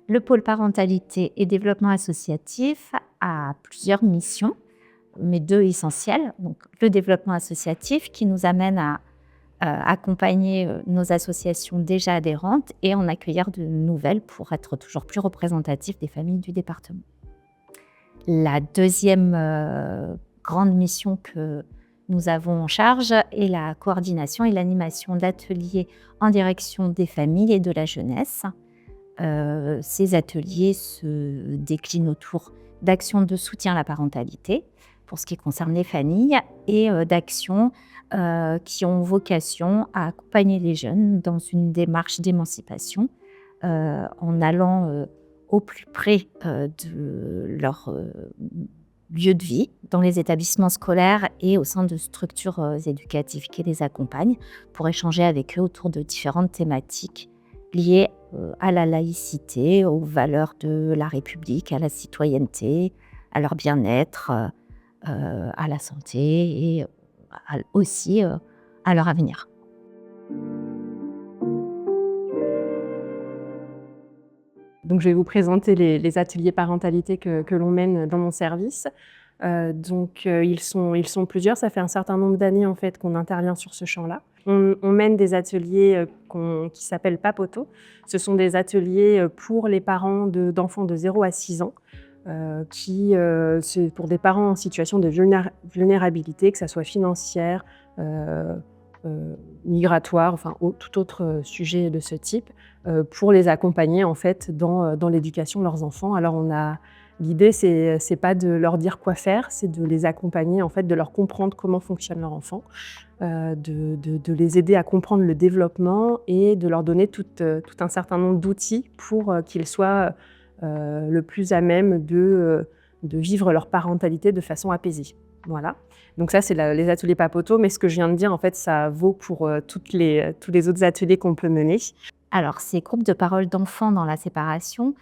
Le pôle parentalité et développement associatif a plusieurs missions, mais 2 essentielles. Donc, le développement associatif qui nous amène à accompagner nos associations déjà adhérentes et en accueillir de nouvelles pour être toujours plus représentatif des familles du département. La deuxième grande mission que nous avons en charge est la coordination et l'animation d'ateliers en direction des familles et de la jeunesse. Ces ateliers se déclinent autour d'actions de soutien à la parentalité, pour ce qui concerne les familles, et d'actions qui ont vocation à accompagner les jeunes dans une démarche d'émancipation, en allant au plus près de leur lieu de vie, dans les établissements scolaires et au sein de structures éducatives qui les accompagnent, pour échanger avec eux autour de différentes thématiques liées à la laïcité, aux valeurs de la République, à la citoyenneté, à leur bien-être, à la santé et aussi à leur avenir. Donc, je vais vous présenter les ateliers parentalité que l'on mène dans mon service. Ils sont plusieurs. Ça fait un certain nombre d'années en fait qu'on intervient sur ce champ-là. On mène des ateliers qui s'appellent Papoto. Ce sont des ateliers pour les parents d'enfants de 0 à 6 ans. C'est pour des parents en situation de vulnérabilité, que ça soit financière, migratoire, enfin tout autre sujet de ce type, pour les accompagner en fait dans l'éducation de leurs enfants. Alors l'idée c'est pas de leur dire quoi faire, c'est de les accompagner en fait, de leur comprendre comment fonctionne leur enfant, de les aider à comprendre le développement et de leur donner tout un certain nombre d'outils pour qu'ils soient le plus à même de vivre leur parentalité de façon apaisée. Voilà. Donc ça, c'est les ateliers Papoto, mais ce que je viens de dire, en fait, ça vaut pour tous les autres ateliers qu'on peut mener. Alors, ces groupes de parole d'enfants dans la séparation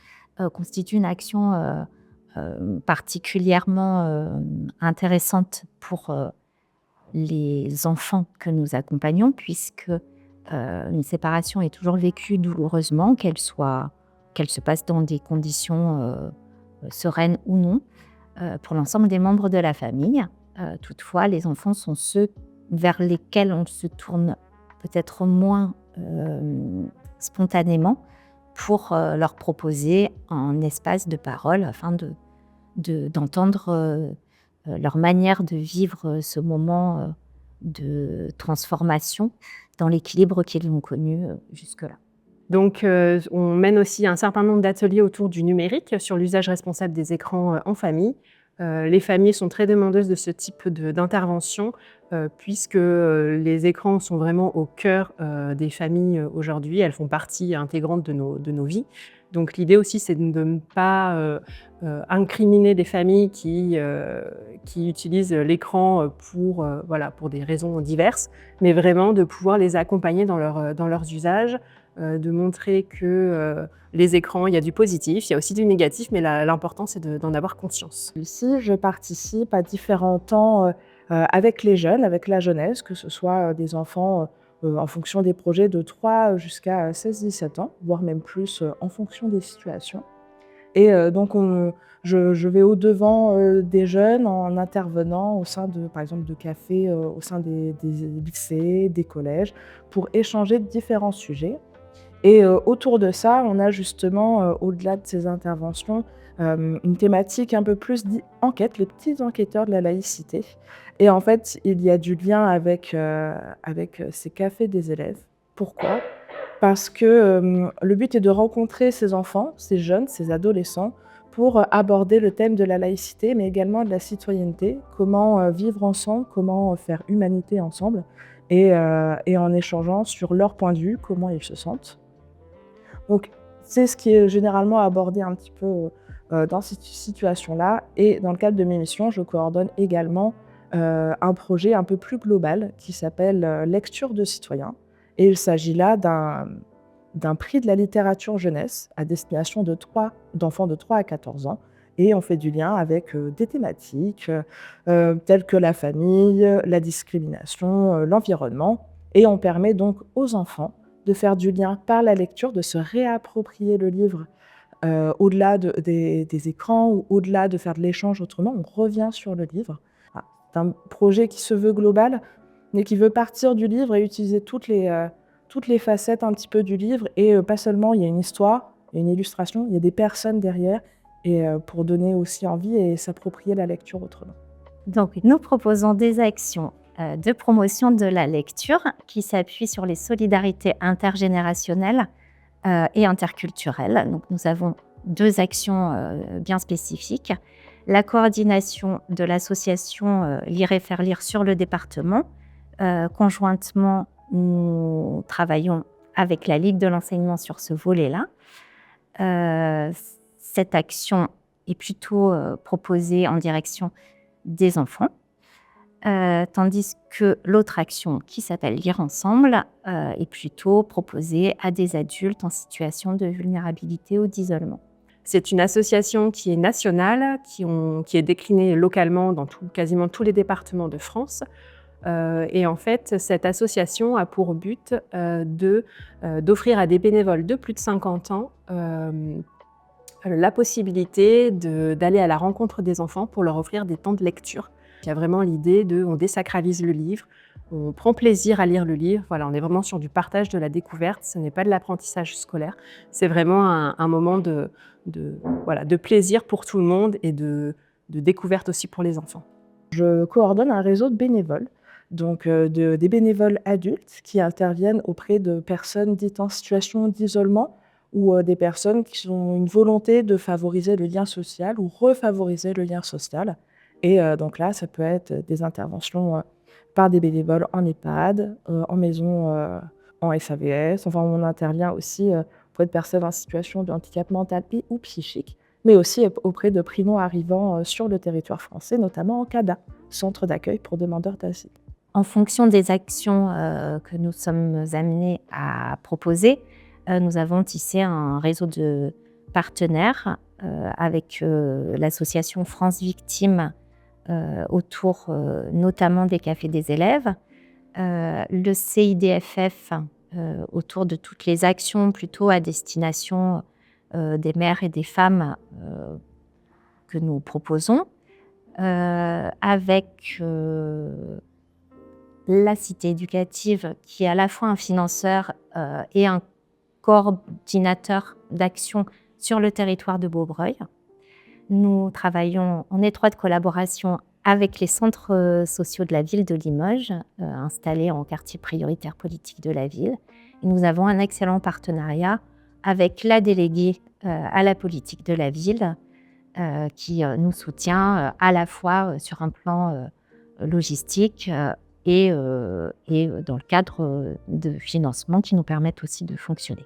constituent une action particulièrement intéressante pour les enfants que nous accompagnons, puisque une séparation est toujours vécue douloureusement, qu'elle se passe dans des conditions sereines ou non, pour l'ensemble des membres de la famille. Toutefois, les enfants sont ceux vers lesquels on se tourne peut-être moins spontanément pour leur proposer un espace de parole afin d'entendre leur manière de vivre ce moment de transformation dans l'équilibre qu'ils ont connu jusque-là. Donc, on mène aussi un certain nombre d'ateliers autour du numérique, sur l'usage responsable des écrans en famille. Les familles sont très demandeuses de ce type d'intervention, puisque les écrans sont vraiment au cœur des familles aujourd'hui. Elles font partie intégrante de nos vies. Donc l'idée aussi, c'est de ne pas incriminer des familles qui utilisent l'écran pour des raisons diverses, mais vraiment de pouvoir les accompagner dans leurs usages, de montrer que les écrans, il y a du positif, il y a aussi du négatif, mais l'important, c'est d'en avoir conscience. Ici, je participe à différents temps avec les jeunes, avec la jeunesse, que ce soit des enfants en fonction des projets de 3 jusqu'à 16-17 ans, voire même plus en fonction des situations. Et je vais au-devant des jeunes en intervenant au sein par exemple, de cafés, au sein des lycées, des collèges, pour échanger de différents sujets. Et autour de ça, on a justement, au-delà de ces interventions, une thématique un peu plus enquête, les petits enquêteurs de la laïcité. Et en fait, il y a du lien avec ces cafés des élèves. Pourquoi? Parce que le but est de rencontrer ces enfants, ces jeunes, ces adolescents, pour aborder le thème de la laïcité, mais également de la citoyenneté. Comment vivre ensemble, comment faire humanité ensemble, et en échangeant sur leur point de vue, comment ils se sentent. Donc, c'est ce qui est généralement abordé un petit peu dans cette situation-là. Et dans le cadre de mes missions, je coordonne également un projet un peu plus global qui s'appelle Lecture de citoyens. Et il s'agit là d'un prix de la littérature jeunesse à destination d'enfants de 3 à 14 ans. Et on fait du lien avec des thématiques telles que la famille, la discrimination, l'environnement. Et on permet donc aux enfants de faire du lien par la lecture, de se réapproprier le livre Au-delà des écrans ou au-delà de faire de l'échange autrement, on revient sur le livre. Voilà. C'est un projet qui se veut global, mais qui veut partir du livre et utiliser toutes les facettes un petit peu du livre et pas seulement il y a une histoire, il y a une illustration, il y a des personnes derrière et pour donner aussi envie et s'approprier la lecture autrement. Donc, nous proposons des actions de promotion de la lecture qui s'appuient sur les solidarités intergénérationnelles et interculturelles. Donc, nous avons 2 actions bien spécifiques. La coordination de l'association Lire et faire lire sur le département. Conjointement, nous travaillons avec la Ligue de l'enseignement sur ce volet-là. Cette action est plutôt proposée en direction des enfants, tandis que l'autre action, qui s'appelle Lire ensemble, est plutôt proposée à des adultes en situation de vulnérabilité ou d'isolement. C'est une association qui est nationale, qui est déclinée localement dans quasiment tous les départements de France. Et en fait, cette association a pour but d'offrir à des bénévoles de plus de 50 ans la possibilité d'aller à la rencontre des enfants pour leur offrir des temps de lecture. Il y a vraiment l'idée on désacralise le livre, on prend plaisir à lire le livre. Voilà, on est vraiment sur du partage de la découverte, ce n'est pas de l'apprentissage scolaire, c'est vraiment un moment de plaisir pour tout le monde et de découverte aussi pour les enfants. Je coordonne un réseau de bénévoles, donc des bénévoles adultes qui interviennent auprès de personnes dites en situation d'isolement ou des personnes qui ont une volonté de favoriser le lien social ou refavoriser le lien social. Et donc là, ça peut être des interventions par des bénévoles en EHPAD, en maison, en SAVS. Enfin, on intervient aussi auprès de personnes en situation de handicap mental ou psychique, mais aussi auprès de primo-arrivants sur le territoire français, notamment en CADA, Centre d'accueil pour demandeurs d'asile. En fonction des actions que nous sommes amenés à proposer, nous avons tissé un réseau de partenaires avec l'association France Victimes autour notamment des cafés des élèves, le CIDFF autour de toutes les actions plutôt à destination des mères et des femmes que nous proposons, avec la Cité éducative qui est à la fois un financeur et un coordinateur d'action sur le territoire de Beaubreuil. Nous travaillons en étroite collaboration avec les centres sociaux de la ville de Limoges, installés en quartier prioritaire politique de la ville. Et nous avons un excellent partenariat avec la déléguée à la politique de la ville, qui nous soutient à la fois sur un plan logistique et dans le cadre de financement qui nous permettent aussi de fonctionner.